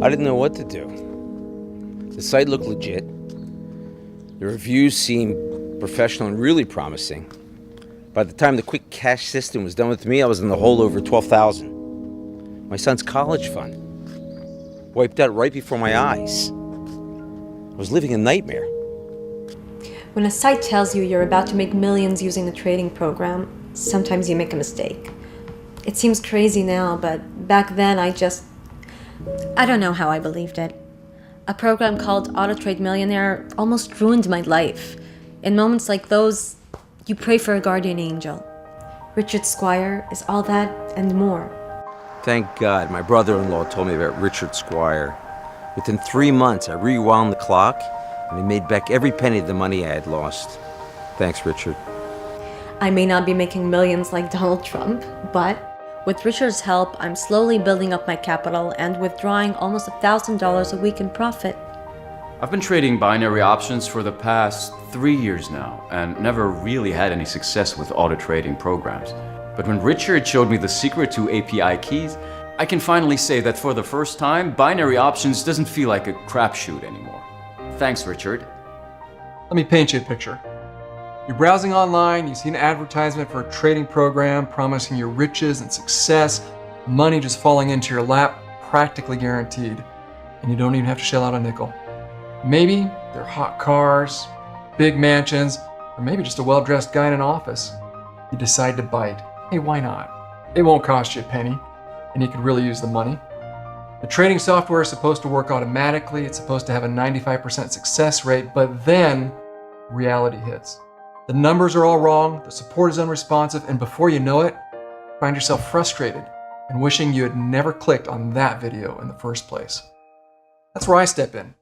I didn't know what to do. The site looked legit. The reviews seemed professional and really promising. By the time the quick cash system was done with me, I was in the hole over $12,000. My son's college fund wiped out right before my eyes. I was living a nightmare. When a site tells you you're about to make millions using the trading program, sometimes you make a mistake. It seems crazy now, but back then I don't know how I believed it. A program called Auto Trade Millionaire almost ruined my life. In moments like those, you pray for a guardian angel. Richard Squire is all that and more. Thank God my brother-in-law told me about Richard Squire. Within 3 months, I rewound the clock and I made back every penny of the money I had lost. Thanks, Richard. I may not be making millions like Donald Trump, but with Richard's help, I'm slowly building up my capital and withdrawing almost $1,000 a week in profit. I've been trading binary options for the past 3 years now and never really had any success with auto trading programs. But when Richard showed me the secret to API keys, I can finally say that for the first time, binary options doesn't feel like a crapshoot anymore. Thanks, Richard. Let me paint you a picture. You're browsing online, you see an advertisement for a trading program promising you riches and success, money just falling into your lap, practically guaranteed, and you don't even have to shell out a nickel. Maybe they're hot cars, big mansions, or maybe just a well-dressed guy in an office. You decide to bite. Hey, why not? It won't cost you a penny, and you could really use the money. The trading software is supposed to work automatically, it's supposed to have a 95% success rate, but then reality hits. The numbers are all wrong, the support is unresponsive, and before you know it, find yourself frustrated and wishing you had never clicked on that video in the first place. That's where I step in.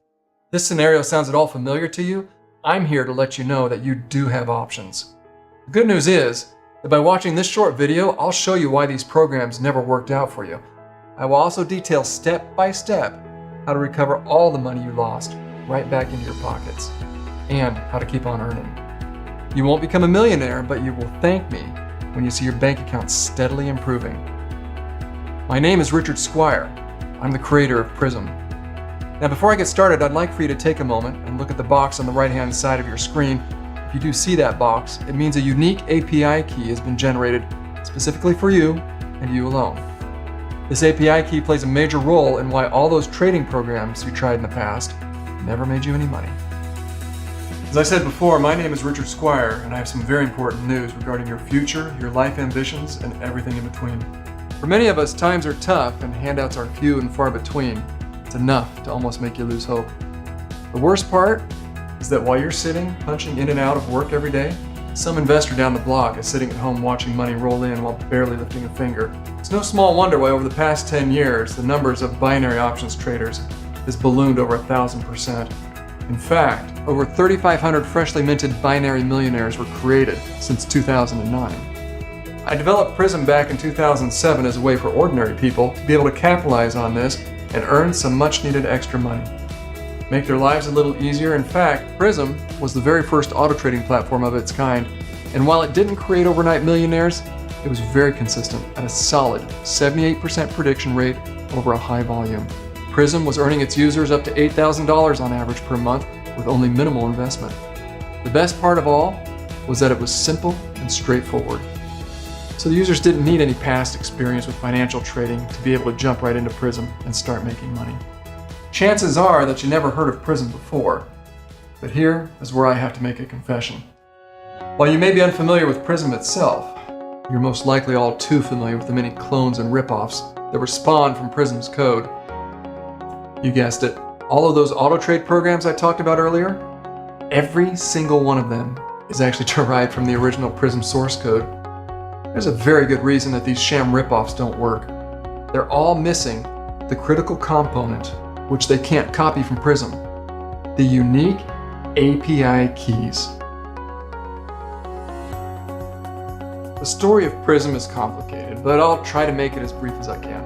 This scenario sounds at all familiar to you? I'm here to let you know that you do have options. The good news is that by watching this short video, I'll show you why these programs never worked out for you. I will also detail step by step how to recover all the money you lost right back into your pockets and how to keep on earning. You won't become a millionaire, but you will thank me when you see your bank account steadily improving. My name is Richard Squire. I'm the creator of Prism. Now, before I get started, I'd like for you to take a moment and look at the box on the right-hand side of your screen. If you do see that box, it means a unique API key has been generated specifically for you and you alone. This API key plays a major role in why all those trading programs you tried in the past never made you any money. As I said before, my name is Richard Squire, and I have some very important news regarding your future, your life ambitions, and everything in between. For many of us, times are tough and handouts are few and far between. It's enough to almost make you lose hope. The worst part is that while you're sitting, punching in and out of work every day, some investor down the block is sitting at home watching money roll in while barely lifting a finger. It's no small wonder why over the past 10 years, the numbers of binary options traders has ballooned over 1,000%. In fact, over 3,500 freshly minted binary millionaires were created since 2009. I developed Prism back in 2007 as a way for ordinary people to be able to capitalize on this and earn some much needed extra money. Make their lives a little easier. In fact, Prism was the very first auto trading platform of its kind, and while it didn't create overnight millionaires, it was very consistent at a solid 78% prediction rate over a high volume. Prism was earning its users up to $8,000 on average per month with only minimal investment. The best part of all was that it was simple and straightforward. So the users didn't need any past experience with financial trading to be able to jump right into Prism and start making money. Chances are that you never heard of Prism before, but here is where I have to make a confession. While you may be unfamiliar with Prism itself, you're most likely all too familiar with the many clones and ripoffs that were spawned from Prism's code. You guessed it, all of those auto trade programs I talked about earlier, every single one of them is actually derived from the original Prism source code. There's a very good reason that these sham ripoffs don't work. They're all missing the critical component which they can't copy from Prism, the unique API keys. The story of Prism is complicated, but I'll try to make it as brief as I can.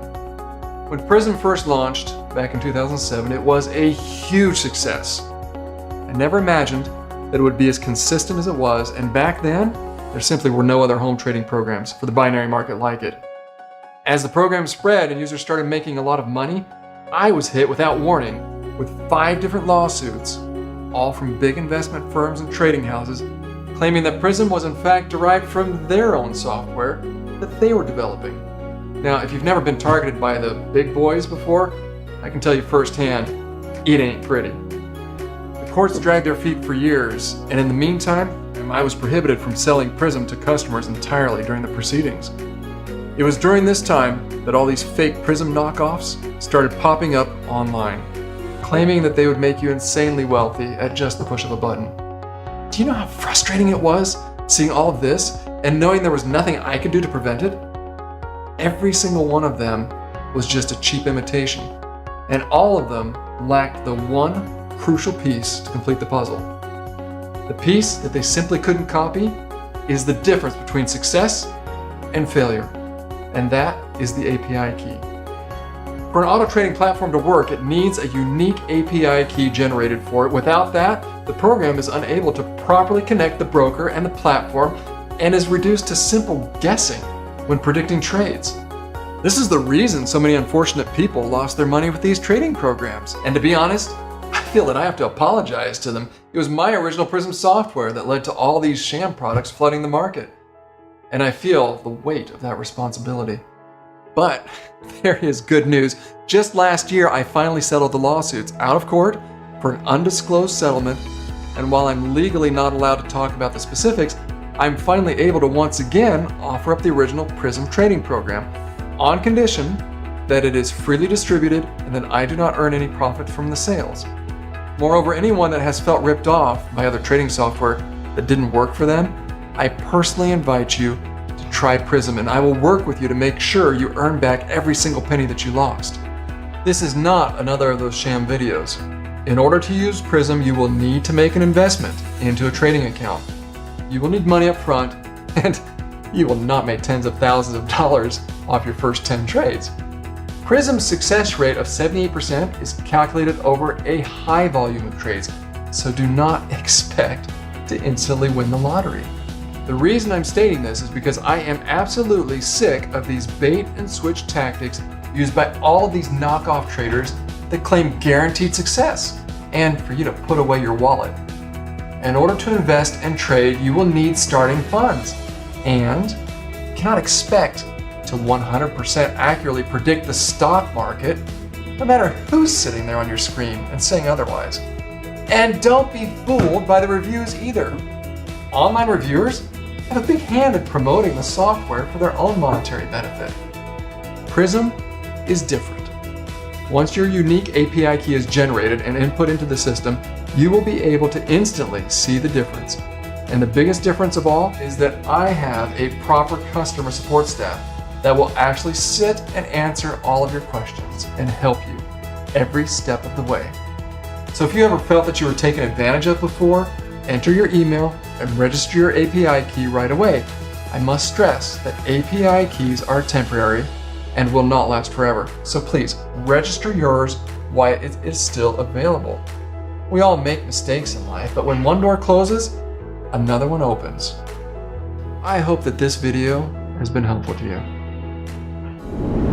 When Prism first launched back in 2007, it was a huge success. I never imagined that it would be as consistent as it was, and back then, there simply were no other home trading programs for the binary market like it. As the program spread and users started making a lot of money, I was hit without warning with 5 different lawsuits, all from big investment firms and trading houses, claiming that Prism was in fact derived from their own software that they were developing. Now, if you've never been targeted by the big boys before, I can tell you firsthand, it ain't pretty. The courts dragged their feet for years, and in the meantime, I was prohibited from selling Prism to customers entirely during the proceedings. It was during this time that all these fake Prism knockoffs started popping up online, claiming that they would make you insanely wealthy at just the push of a button. Do you know how frustrating it was seeing all of this and knowing there was nothing I could do to prevent it? Every single one of them was just a cheap imitation, and all of them lacked the one crucial piece to complete the puzzle. The piece that they simply couldn't copy is the difference between success and failure, and that is the API key. For an auto trading platform to work, it needs a unique API key generated for it. Without that, the program is unable to properly connect the broker and the platform and is reduced to simple guessing when predicting trades. This is the reason so many unfortunate people lost their money with these trading programs. And to be honest, I feel that I have to apologize to them. It was my original Prism software that led to all these sham products flooding the market. And I feel the weight of that responsibility. But there is good news. Just last year, I finally settled the lawsuits out of court for an undisclosed settlement. And while I'm legally not allowed to talk about the specifics, I'm finally able to once again offer up the original Prism trading program on condition that it is freely distributed and that I do not earn any profit from the sales. Moreover, anyone that has felt ripped off by other trading software that didn't work for them, I personally invite you to try Prism, and I will work with you to make sure you earn back every single penny that you lost. This is not another of those sham videos. In order to use Prism, you will need to make an investment into a trading account. You will need money up front, and you will not make tens of thousands of dollars off your first 10 trades. Prism's success rate of 78% is calculated over a high volume of trades, so do not expect to instantly win the lottery. The reason I'm stating this is because I am absolutely sick of these bait and switch tactics used by all of these knockoff traders that claim guaranteed success and for you to put away your wallet. In order to invest and trade, you will need starting funds, and you cannot expect to 100% accurately predict the stock market, no matter who's sitting there on your screen and saying otherwise. And don't be fooled by the reviews either. Online reviewers have a big hand in promoting the software for their own monetary benefit. Prism is different. Once your unique API key is generated and input into the system, you will be able to instantly see the difference. And the biggest difference of all is that I have a proper customer support staff that will actually sit and answer all of your questions and help you every step of the way. So if you ever felt that you were taken advantage of before, enter your email and register your API key right away. I must stress that API keys are temporary and will not last forever. So please register yours while it is still available. We all make mistakes in life, but when one door closes, another one opens. I hope that this video has been helpful to you.